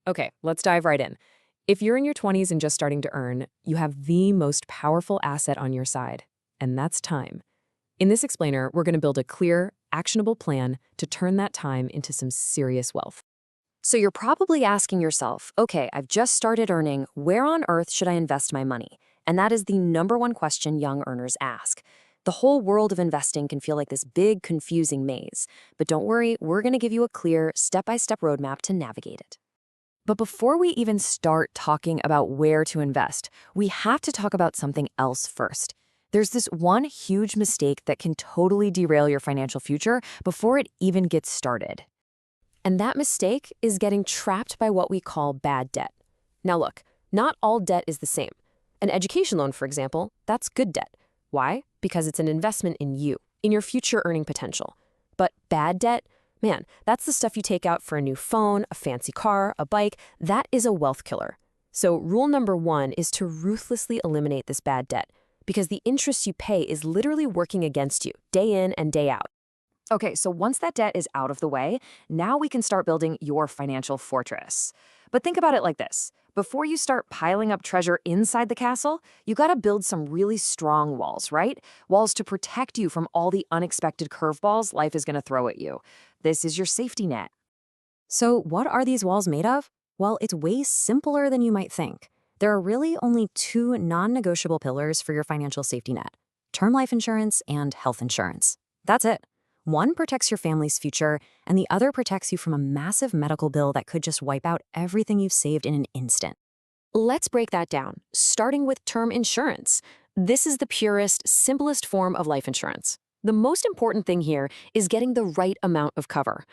Okay, let's dive right in. If you're in your 20s and just starting to earn, you have the most powerful asset on your side, and that's time. In this explainer, we're going to build a clear, actionable plan to turn that time into some serious wealth. So you're probably asking yourself, okay, I've just started earning, where on earth should I invest my money? And that is the number one question young earners ask. The whole world of investing can feel like this big, confusing maze. But don't worry, we're going to give you a clear, step-by-step roadmap to navigate it. But before we even start talking about where to invest, we have to talk about something else first. There's this one huge mistake that can totally derail your financial future before it even gets started. And that mistake is getting trapped by what we call bad debt. Now look, not all debt is the same. An education loan, for example, that's good debt. Why? Because it's an investment in you, in your future earning potential. But bad debt, man, that's the stuff you take out for a new phone, a fancy car, a bike. That is a wealth killer. So rule number one is to ruthlessly eliminate this bad debt, because the interest you pay is literally working against you, day in and day out. Okay, so once that debt is out of the way, now we can start building your financial fortress. But think about it like this. Before you start piling up treasure inside the castle, you gotta build some really strong walls, right? Walls to protect you from all the unexpected curveballs life is gonna throw at you. This is your safety net. So what are these walls made of? Well, it's way simpler than you might think. There are really only two non-negotiable pillars for your financial safety net: term life insurance and health insurance. That's it. One protects your family's future, and the other protects you from a massive medical bill that could just wipe out everything you've saved in an instant. Let's break that down, starting with term insurance. This is the purest, simplest form of life insurance. The most important thing here is getting the right amount of cover.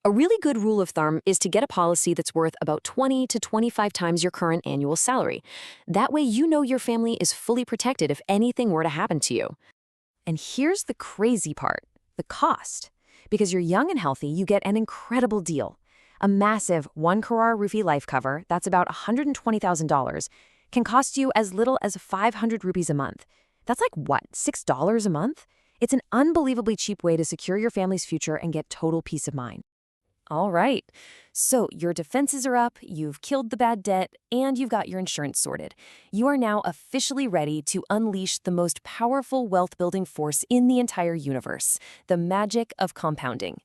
A really good rule of thumb is to get a policy that's worth about 20 to 25 times your current annual salary. That way you know your family is fully protected if anything were to happen to you. And here's the crazy part. The cost. Because you're young and healthy, you get an incredible deal. A massive 1 crore rupee life cover, that's about $120,000, can cost you as little as 500 rupees a month. That's like what, $6 a month? It's an unbelievably cheap way to secure your family's future and get total peace of mind. All right, so your defenses are up, you've killed the bad debt, and you've got your insurance sorted. You are now officially ready to unleash the most powerful wealth-building force in the entire universe, the magic of compounding.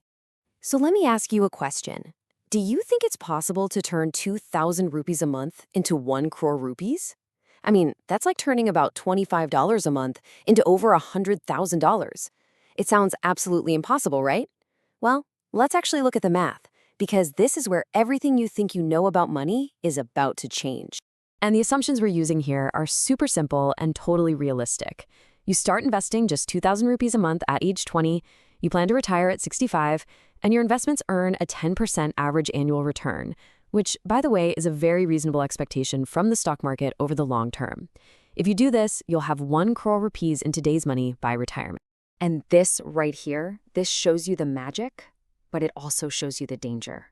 So let me ask you a question. Do you think it's possible to turn 2,000 rupees a month into 1 crore rupees? I mean, that's like turning about $25 a month into over $100,000. It sounds absolutely impossible, right? Well, let's actually look at the math, because this is where everything you think you know about money is about to change. And the assumptions we're using here are super simple and totally realistic. You start investing just 2,000 rupees a month at age 20, you plan to retire at 65, and your investments earn a 10% average annual return, which, by the way, is a very reasonable expectation from the stock market over the long term. If you do this, you'll have 1 crore rupees in today's money by retirement. And this right here, this shows you the magic, but it also shows you the danger.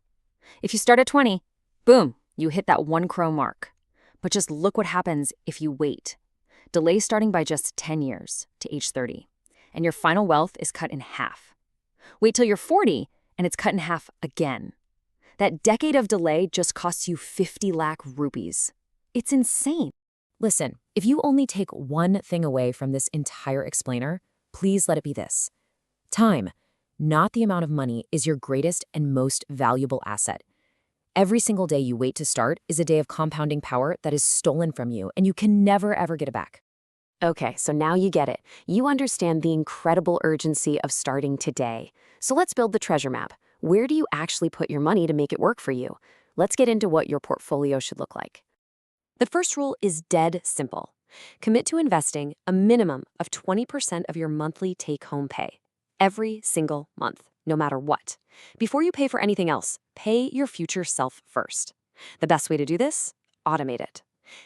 If you start at 20, boom, you hit that 1 crore mark. But just look what happens if you wait. Delay starting by just 10 years to age 30, and your final wealth is cut in half. Wait till you're 40, and it's cut in half again. That decade of delay just costs you 50 lakh rupees. It's insane. Listen, if you only take one thing away from this entire explainer, please let it be this. Time, not the amount of money, is your greatest and most valuable asset. Every single day you wait to start is a day of compounding power that is stolen from you, and you can never, ever get it back. Okay, so now you get it. You understand the incredible urgency of starting today. So let's build the treasure map. Where do you actually put your money to make it work for you? Let's get into what your portfolio should look like. The first rule is dead simple. Commit to investing a minimum of 20% of your monthly take-home pay. Every single month, no matter what. Before you pay for anything else, pay your future self first. The best way to do this? Automate it.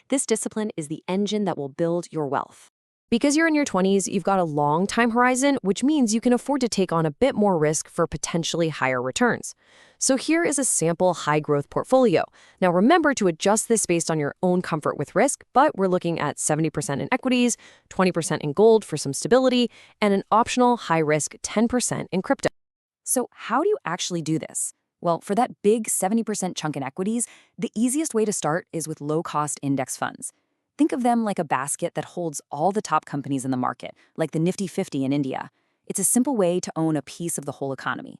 This discipline is the engine that will build your wealth. Because you're in your 20s, you've got a long time horizon, which means you can afford to take on a bit more risk for potentially higher returns. So here is a sample high-growth portfolio. Now remember to adjust this based on your own comfort with risk, but we're looking at 70% in equities, 20% in gold for some stability, and an optional high-risk 10% in crypto. So how do you actually do this? Well, for that big 70% chunk in equities, the easiest way to start is with low-cost index funds. Think of them like a basket that holds all the top companies in the market, like the Nifty 50 in India. It's a simple way to own a piece of the whole economy.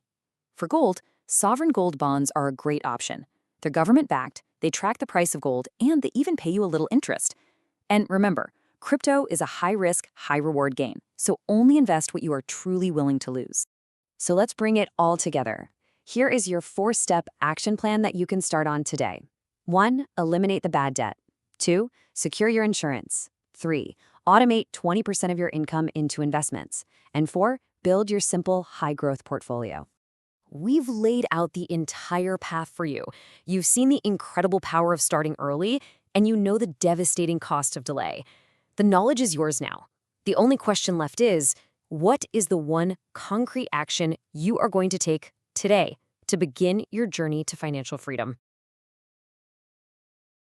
For gold, sovereign gold bonds are a great option. They're government-backed, they track the price of gold, and they even pay you a little interest. And remember, crypto is a high-risk, high-reward game, so only invest what you are truly willing to lose. So let's bring it all together. Here is your 4-step action plan that you can start on today. 1. Eliminate the bad debt. 2. Secure your insurance. 3. Automate 20% of your income into investments. And 4. Build your simple, high-growth portfolio. We've laid out the entire path for you. You've seen the incredible power of starting early, and you know the devastating cost of delay. The knowledge is yours now. The only question left is, what is the one concrete action you are going to take today to begin your journey to financial freedom?